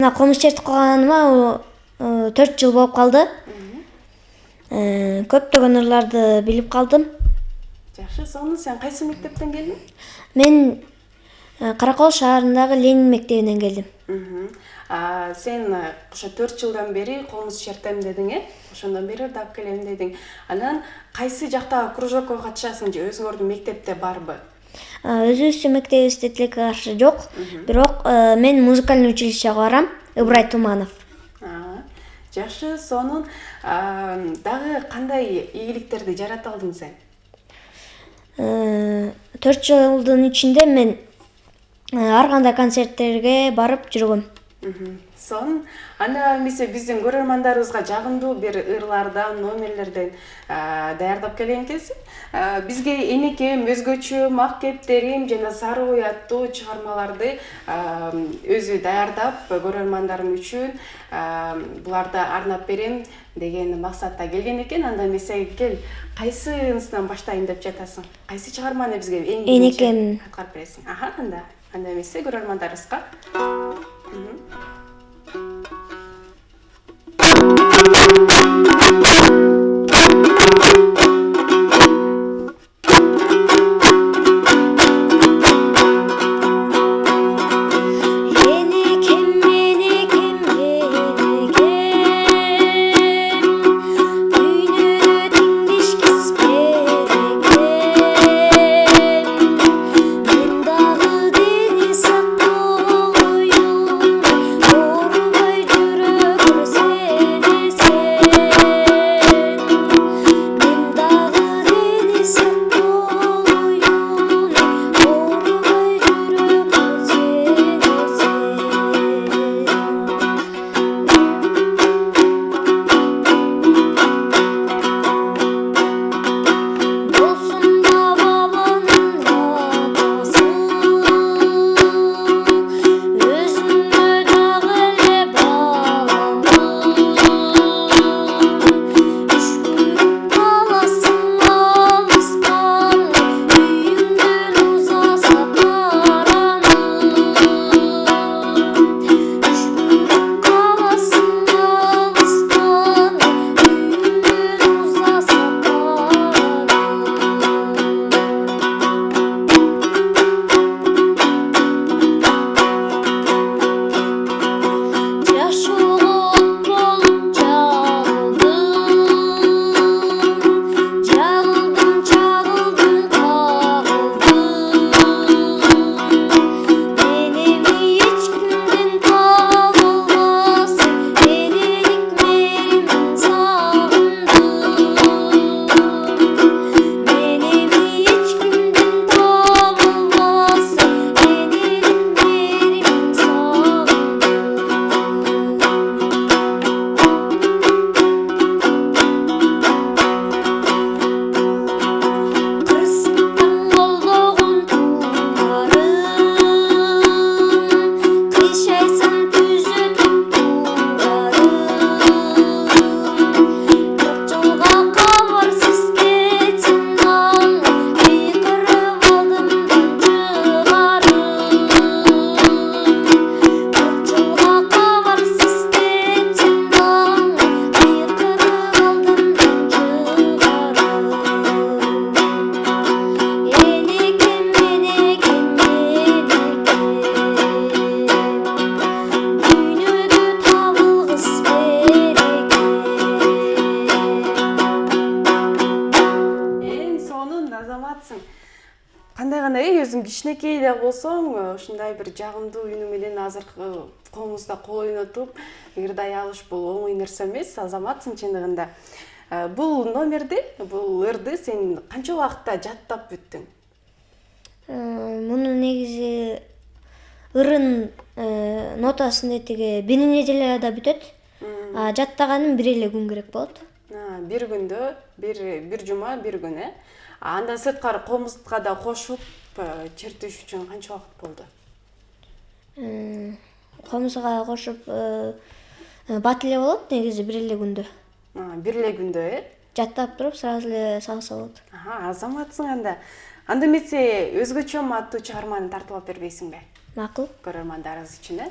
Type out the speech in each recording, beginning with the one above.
Мына комуз чертип калганыма 4 жыл болуп калды. Көптөгөн ырларды билип калдым. Жакшы, сону сен кайсы мектептен келдиң? Мен Каракол шаарындагы Ленин мектебинен келдим. Сен ошо 4 жылдан бери комуз чертем дедиң, ошондон бери ырдап келем дедиң. Анан кайсы жактагы кружокко катышасың же өзүңөрдүн мектепте барбы? Өзүбүздүн мектебибизде тилекке каршы жок, бирок мен музыкальный училищеге барам, Ыбырай Туманов. Жакшы, сонун дагы кандай ийгиликтерди жарата алдың сен? 4 жылдын ичинде мен ар кандай концерттерге барып жүргөм. Сон, анда эмесе биздин көрөрмандарыбызга жагымдуу бир ырлардан, номерлерден даярдап келген экенсиң. Бизге энекем, өзгөчө, мак кептерим жана сары ой аттуу чыгармаларды өзү даярдап көрөрмандарым үчүн буларды арнап берем деген максатта келген экен. Анда эмесе кел, кайсысынан баштайын деп жатасың? Кайсы чыгарманы бизге эң биринчи аткарып бересиң? Анда эмесе көрөрмандарыбызга кандай өзүң кичинекей да болсоң ушундай бир жагымдуу үнү менен азыркы комузда кол ойнотуп ырдай алыш бул оңой нерсе эмес, азаматсың чындыгында. Бул номерди, бул ырды сен канча убакытта жаттап бүттүң? Муну негизи ырын нотасын этиги бир неделяда бүтөт. Жаттаганым 1 эле күн керек болот. Бир күндө, бир жума, бир күн, Андан сырткары комузга да кошуп чертиш үчүн канча убакыт болду? Комузга кошуп бат эле болот негизи 1 эле күндө. 1 эле күндө, Жаттап туруп сразу эле салса болот. Азаматсың анда. Анда эмесе өзгөчө аттуу чыгарманы тартып алып бербейсиңби? Макул. Көрөрмандарыбыз үчүн,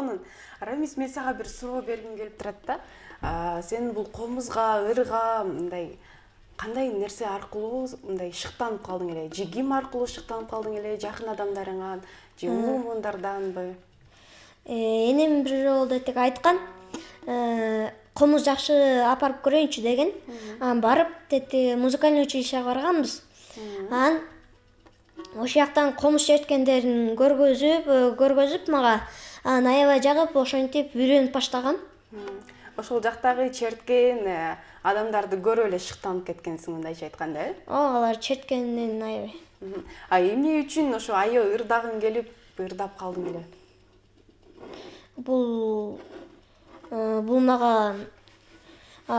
сонун Рамис, мен сага бир суроо бергим келип турат да. Сен бул комузга, ырга мындай кандай нерсе аркылуу мындай шыктанып калдың эле? Же ким аркылуу шыктанып калдың эле? Жакын адамдарыңан же улуу муундарданбы? Энем бир жолу тиги айткан, комуз жакшы апарып көрөйүнчү деген. Барып деди музыкальный училищеге барганбыз. Анан ошол жактан комуз черткендерин көргөзүп мага анан аябай жагып ошентип үйрөнүп баштагам. Ошол жактагы черткен адамдарды көрүп эле шыктанып кеткенсиң, мындайча айтканда, э? Алар черткенден аябай. Эмне үчүн ошо аябай ырдагың келип ырдап калдың эле? Бул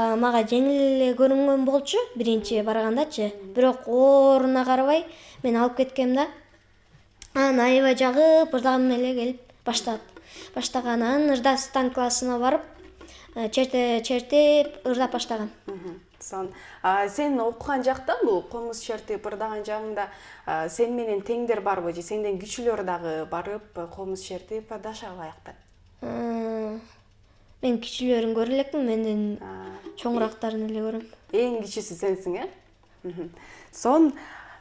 мага жеңил эле көрүнгөн болчу биринчи баргандачы. Бирок ооруна карабай мен алып кеткем да. Анан аябай жагып ырдагым эле келип баштаганан ырдастан классына барып чертип ырдап баштагам. Сен окуган жакта бул комуз чертип ырдаган жагыңда сен менен теңдер барбы же сенден күчүлөр дагы барып комуз чертип ырдашабы аякта? Мен кичилерин көрө элекмин, менден чоңураактарын эле көрөм. Эң кичүүсү сенсиң, э?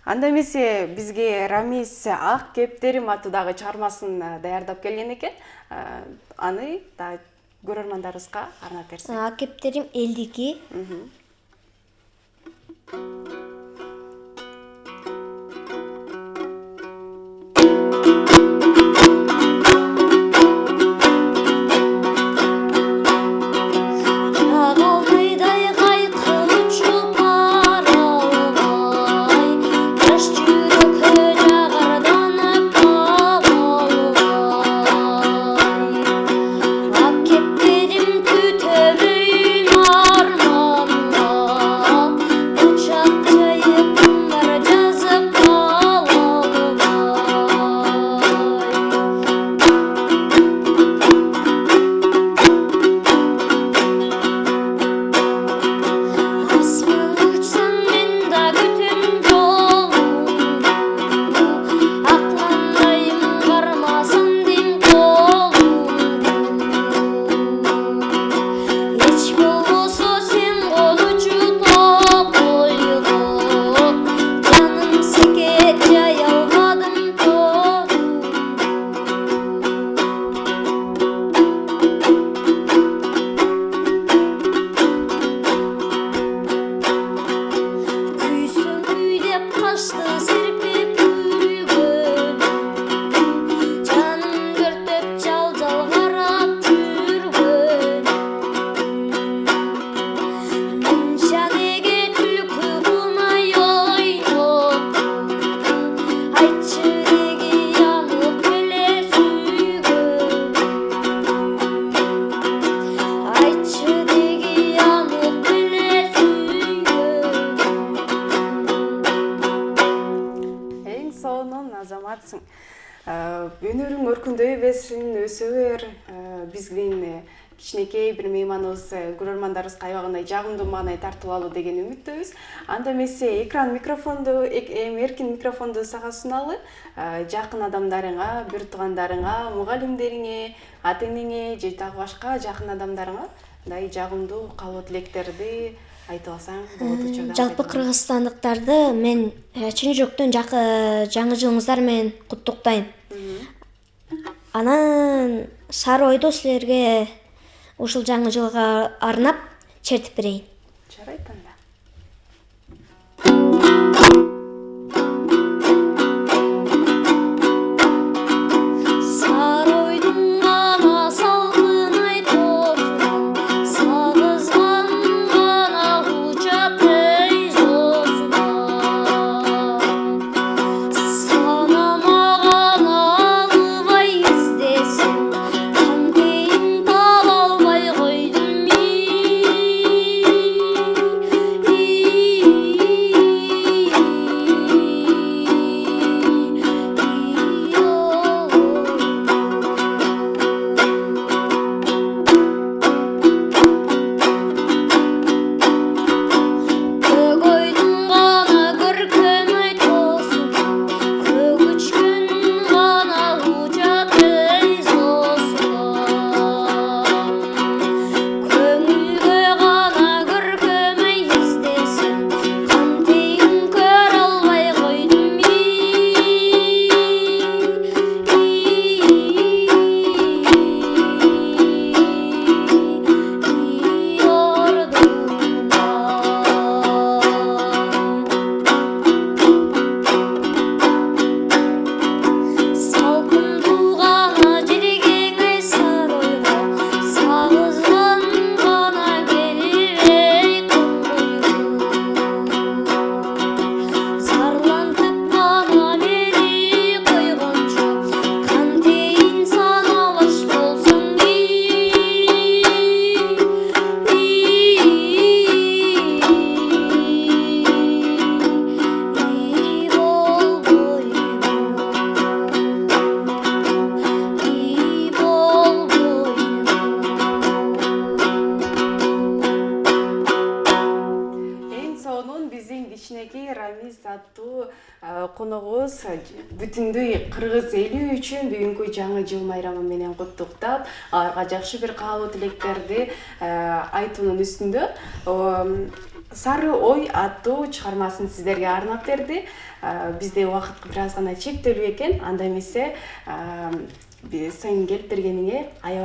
Анда эмесе бизге Рамис Ак кептерим аттуудагы чыгармасын даярдап келген экен. Аны да көрөрмандарыбызга арнап берсең. Ак кептерим элдики. Азаматсың. Өнөрүң өркүндөй берсин, өсө бер. Биздин кичинекей бир мейманыбыз көрөрмандарыбызга аябагындай жагымдуу маанай тартып алуу деген үмүттөбүз. Анда эмесе эркин микрофонду сага суналы. Жакын адамдарыңа, бир туугандарыңа, мугалимдериңе, ата-энеңе же дагы башка жакын адамдарыңа мындай жагымдуу каалоо тилектерди айтып алсаң болот учурда. Жалпы кыргызстандыктарды мен чын жүрөктөн жаңы жылыңыздар менен куттуктайм. Анан Сары ойду силерге ушул жаңы жылга арнап чертип берейин. Жарайт анда. урматтуу коногубуз бүтүндөй кыргыз эли үчүн бүгүнкү жаңы жыл майрамы менен куттуктап, аларга жакшы бир каалоо тилектерди айтуунун үстүндө Сары ой аттуу чыгармасын сиздерге арнап берди. Бизде убакыт бир аз гана чектелүү экен. Анда эмесе сен келип бергениңе аябай